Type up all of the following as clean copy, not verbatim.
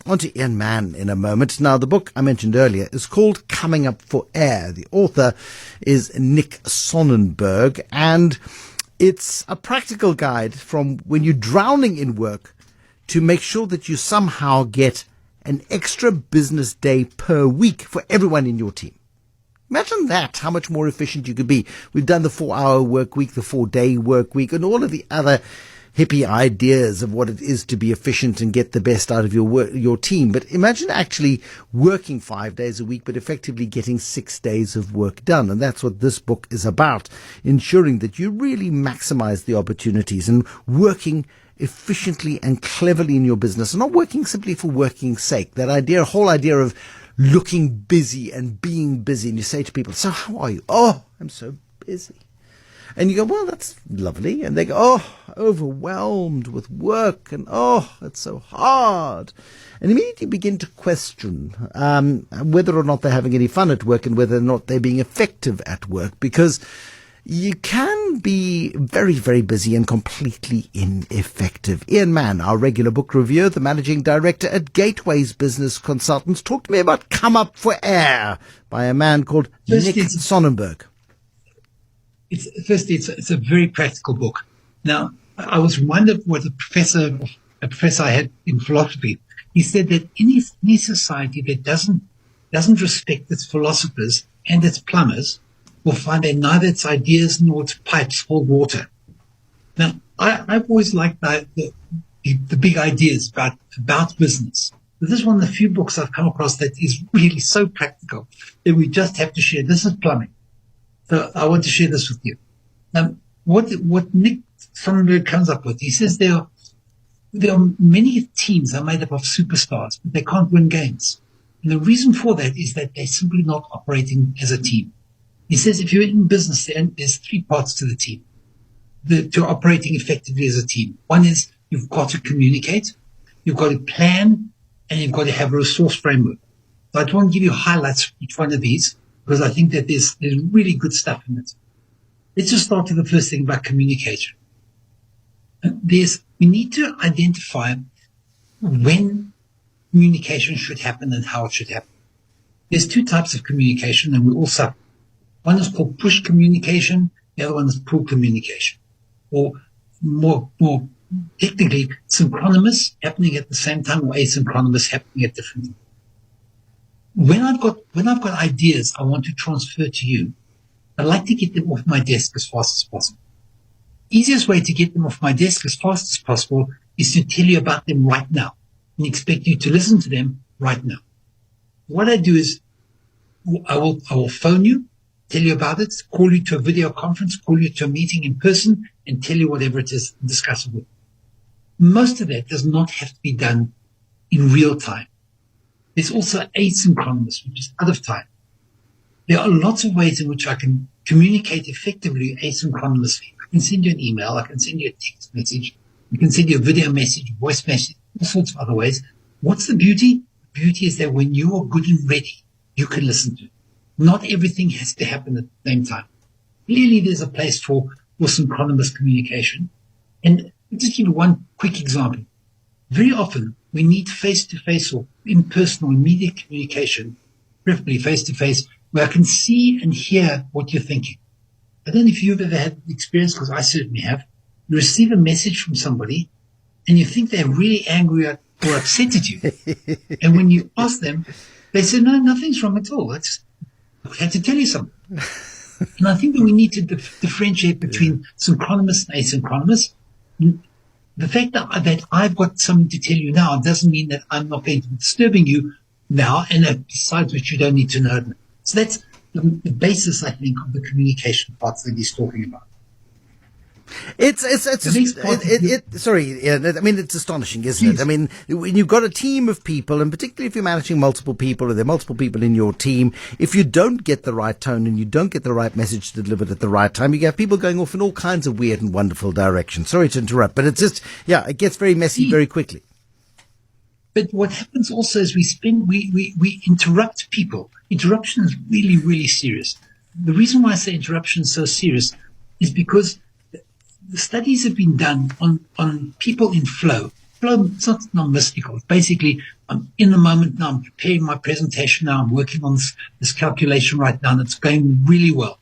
on to Ian Mann in a moment. Now, the book I mentioned earlier is called Coming Up for Air. The author is Nick Sonnenberg, and it's a practical guide from when you're drowning in work to make sure that you somehow get an extra business day per week for everyone in your team. Imagine that, how much more efficient you could be. We've done the 4-hour work week, the 4-day work week, and all of the other hippie ideas of what it is to be efficient and get the best out of your team. But imagine actually working 5 days a week, but effectively getting 6 days of work done. And that's what this book is about, ensuring that you really maximize the opportunities and working efficiently and cleverly in your business, and not working simply for working's sake. That whole idea of looking busy and being busy. And you say to people, so how are you? Oh, I'm so busy. And you go, well, that's lovely. And they go, oh, overwhelmed with work. And oh, it's so hard. And immediately begin to question whether or not they're having any fun at work and whether or not they're being effective at work, because you can be very, very busy and completely ineffective. Ian Mann, our regular book reviewer, the managing director at Gateways Business Consultants, talked to me about Come Up for Air by a man called Nick Sonnenberg. It's a very practical book. Now, I was reminded of what a professor I had in philosophy. He said that any society that doesn't respect its philosophers and its plumbers will find that neither its ideas nor its pipes hold water. Now, I've always liked the big ideas about business. But this is one of the few books I've come across that is really so practical that we just have to share. This is plumbing. So I want to share this with you. What Nick Sonnenberg comes up with, he says there are many teams that are made up of superstars, but they can't win games. And the reason for that is that they're simply not operating as a team. He says if you're in business, there's 3 parts to the team, to operating effectively as a team. One is you've got to communicate, you've got to plan, and you've got to have a resource framework. So I want to give you highlights for each one of these, because I think that there's really good stuff in it. Let's just start with the first thing about communication. We need to identify when communication should happen and how it should happen. There's 2 types of communication, and we all suffer. One is called push communication. The other one is pull communication, or more technically synchronous, happening at the same time, or asynchronous, happening at different times. When I've got ideas I want to transfer to you, I'd like to get them off my desk as fast as possible. Easiest way to get them off my desk as fast as possible is to tell you about them right now and expect you to listen to them right now. What I do is I will phone you, tell you about it, call you to a video conference, call you to a meeting in person, and tell you whatever it is, and discuss it with you. Most of that does not have to be done in real time. There's also asynchronous, which is out of time. There are lots of ways in which I can communicate effectively asynchronously. I can send you an email, I can send you a text message, I can send you a video message, voice message, all sorts of other ways. What's the beauty? The beauty is that when you are good and ready, you can listen to it. Not everything has to happen at the same time. Clearly, there's a place for synchronous communication. And I'll just give you one quick example. Very often, we need face-to-face or in-person or immediate communication, preferably face-to-face, where I can see and hear what you're thinking. I don't know if you've ever had the experience, because I certainly have. You receive a message from somebody, and you think they're really angry or upset at you. And when you ask them, they say, no, nothing's wrong at all. I had to tell you something. And I think that we need to differentiate between synchronous and asynchronous. The fact that I've got something to tell you now doesn't mean that I'm not going to be disturbing you now, and besides which you don't need to know. So that's the basis, I think, of the communication parts that he's talking about. It's astonishing, isn't it? I mean, when you've got a team of people, and particularly if you're managing multiple people, or there are multiple people in your team, if you don't get the right tone and you don't get the right message delivered at the right time, you have people going off in all kinds of weird and wonderful directions. Sorry to interrupt, but it's just, it gets very messy very quickly. But what happens also is we interrupt people. Interruption is really, really serious. The reason why I say interruption is so serious is because the studies have been done on people in flow. Flow, it's not mystical. It's basically I'm in the moment now. I'm preparing my presentation now. I'm working on this calculation right now, and it's going really well.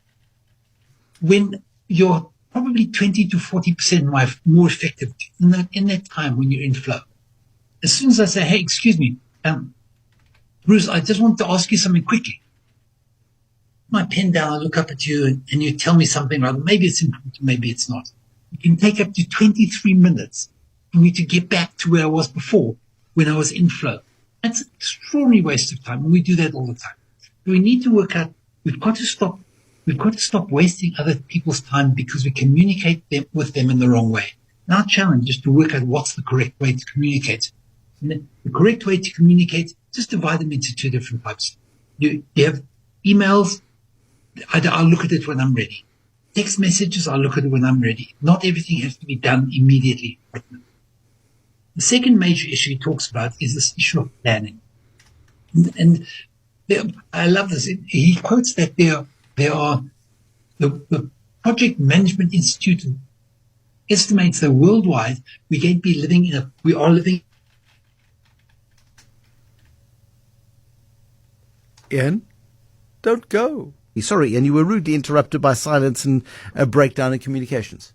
When you're probably 20 to 40% more effective in that time when you're in flow. As soon as I say, hey, excuse me, Bruce, I just want to ask you something quickly. My pen down, I look up at you, and you tell me something, right? Maybe it's important, maybe it's not. It can take up to 23 minutes for me to get back to where I was before when I was in flow. That's an extraordinary waste of time, and we do that all the time. We need to work out, we've got to stop wasting other people's time because we communicate with them in the wrong way. And our challenge is to work out what's the correct way to communicate. And the correct way to communicate, just divide them into two different types. You have emails, I'll look at it when I'm ready. Text messages, I'll look at it when I'm ready. Not everything has to be done immediately. The second major issue he talks about is this issue of planning. And I love this. He quotes that there are the Project Management Institute estimates that worldwide we are living. Ian, don't go. Sorry, and you were rudely interrupted by silence and a breakdown in communications.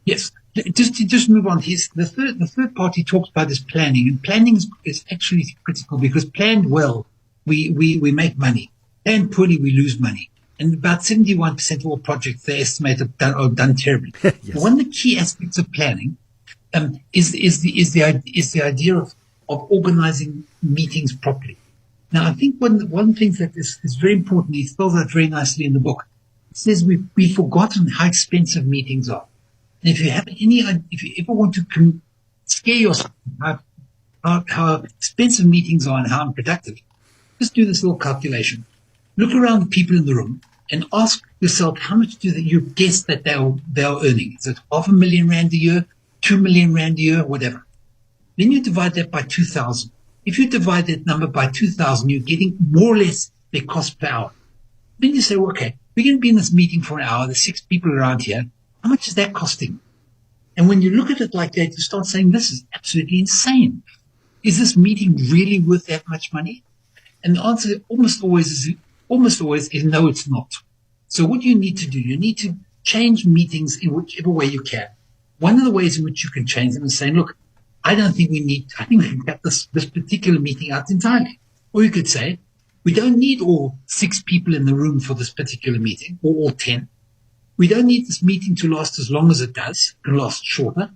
Yes, just move on. The third part he talks about is planning, and planning is actually critical because planned well, we make money. Planned poorly, we lose money. And about 71% of all projects they estimate are done terribly. Yes. One of the key aspects of planning is the idea of organizing meetings properly. Now, I think one of the things that is very important, he spells out very nicely in the book. It says we've forgotten how expensive meetings are. And if you ever want to scare yourself how expensive meetings are and how unproductive, just do this little calculation. Look around the people in the room and ask yourself how much do you guess that they are earning. Is it R500,000 a year, 2 million rand a year, whatever? Then you divide that by 2,000. If you divide that number by 2,000, you're getting more or less their cost per hour. Then you say, well, okay, we're going to be in this meeting for an hour. There's 6 people around here. How much is that costing? And when you look at it like that, you start saying, this is absolutely insane. Is this meeting really worth that much money? And the answer almost always is no, it's not. So what you need to do, you need to change meetings in whichever way you can. One of the ways in which you can change them is saying, look, I think we can cut this particular meeting out entirely. Or you could say, we don't need all 6 people in the room for this particular meeting, or all 10. We don't need this meeting to last as long as it does. It can last shorter.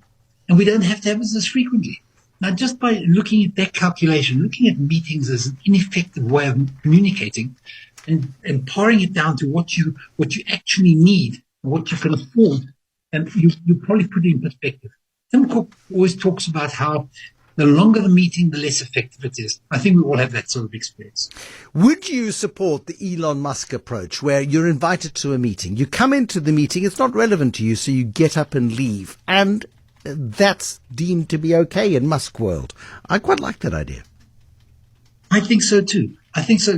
And we don't have to have it as frequently. Now, just by looking at that calculation, looking at meetings as an ineffective way of communicating and paring it down to what you actually need, what you can afford, and you probably put it in perspective. Tim Cook always talks about how the longer the meeting, the less effective it is. I think we all have that sort of experience. Would you support the Elon Musk approach where you're invited to a meeting, you come into the meeting, it's not relevant to you, so you get up and leave, and that's deemed to be okay in Musk world? I quite like that idea. I think so too. I think so.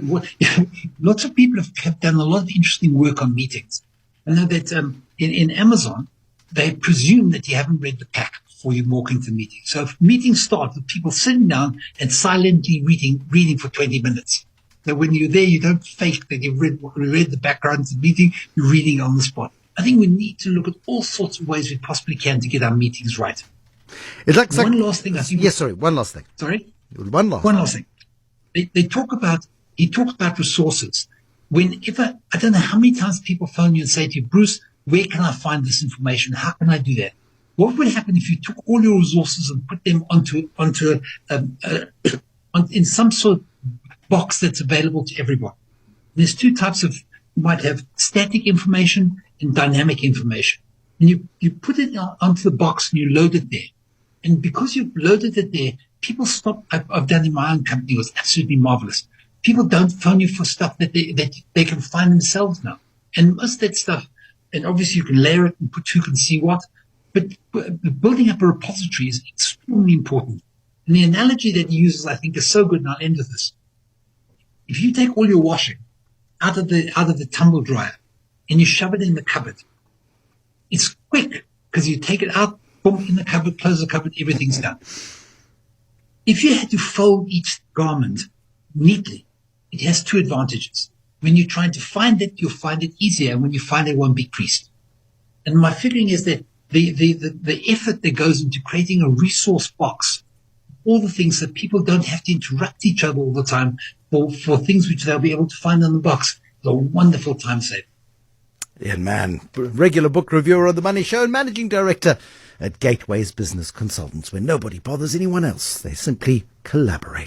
Lots of people have done a lot of interesting work on meetings. I know that in Amazon, they presume that you haven't read the pack before you walk into the meeting. So if meetings start with people sitting down and silently reading for 20 minutes. So when you're there, you don't fake that you've read the background of the meeting, you're reading on the spot. I think we need to look at all sorts of ways we possibly can to get our meetings right. One last thing. One last thing. Sorry? One last thing. He talks about resources. Whenever, I don't know how many times people phone you and say to you, Bruce, where can I find this information? How can I do that? What would happen if you took all your resources and put them in some sort of box that's available to everyone? There's 2 types of, you might have static information and dynamic information. And you put it onto the box and you load it there. And because you've loaded it there, people stop. I've done in my own company. It was absolutely marvelous. People don't phone you for stuff that they can find themselves now. And most of that stuff, and obviously you can layer it and put who can see what, but building up a repository is extremely important. And the analogy that he uses, I think, is so good, and I'll end with this. If you take all your washing out of the tumble dryer and you shove it in the cupboard, it's quick because you take it out, boom, in the cupboard, close the cupboard, everything's done. If you had to fold each garment neatly, it has two advantages. When you're trying to find it, you'll find it easier. And when you find it, it won't be creased. And my feeling is that the effort that goes into creating a resource box, all the things that people don't have to interrupt each other all the time for things which they'll be able to find in the box, is a wonderful time saver. Ian Mann, regular book reviewer on The Money Show and managing director at Gateways Business Consultants, where nobody bothers anyone else. They simply collaborate.